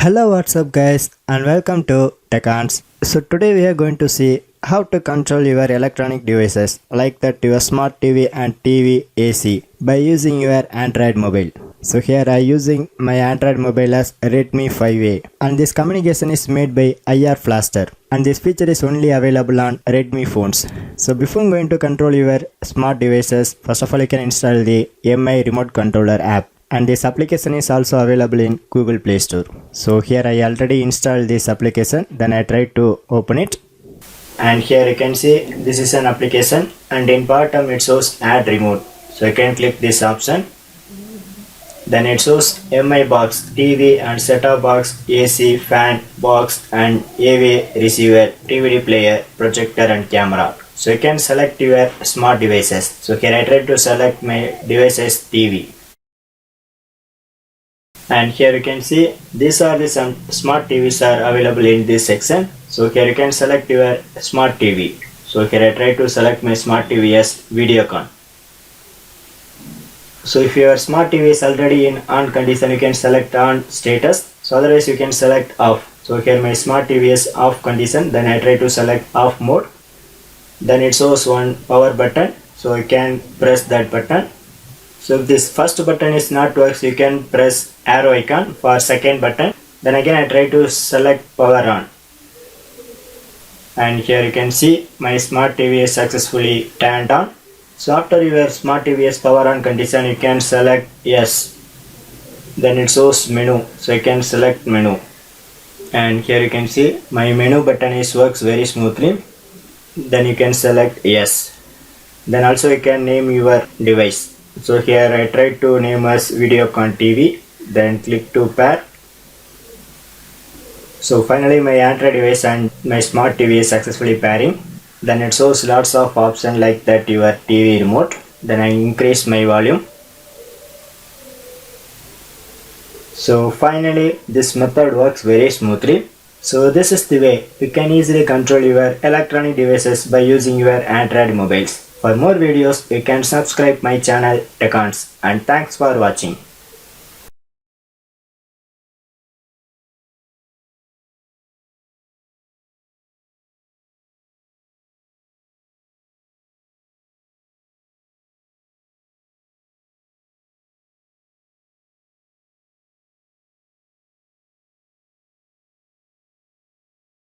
Hello, what's up guys, and welcome to Techans. So today we are going to see how to control your electronic devices like that your smart TV and TV AC by using your Android mobile. So here I am using my Android mobile as Redmi 5A, and this communication is made by IR Flaster, and this feature is only available on Redmi phones. So before going to control your smart devices, first of all you can install the MI remote controller app, and this application is also available in Google Play Store. So here I already installed this application, then I try to open it, and here you can see this is an application, and in bottom it shows add remote. So you can click this option, then it shows MI box, TV and set-top box, AC, fan, box and AV receiver, DVD player, projector and camera. So you can select your smart devices. So here I try to select my devices TV. And here you can see these are the some smart TVs are available in this section. So here you can select your smart TV. So here I try to select my smart TV as videocon. So if your smart TV is already in on condition, you can select on status. So otherwise you can select off. So here my smart TV is off condition, then I try to select off mode. Then it shows one power button, so you can press that button. So if this first button is not works, you can press arrow icon for second button. Then again I try to select power on. And here you can see my smart TV is successfully turned on. So after your smart TV is power on condition, you can select yes. Then it shows menu, so you can select menu. And here you can see my menu button is works very smoothly. Then you can select yes. Then also you can name your device. So here I try to name as videocon TV, then click to pair. So finally my Android device and my smart TV is successfully pairing. Then it shows lots of options like that your TV remote. Then I increase my volume. So finally this method works very smoothly. So this is the way you can easily control your electronic devices by using your Android mobiles. For more videos you can subscribe my channel Techans, and thanks for watching.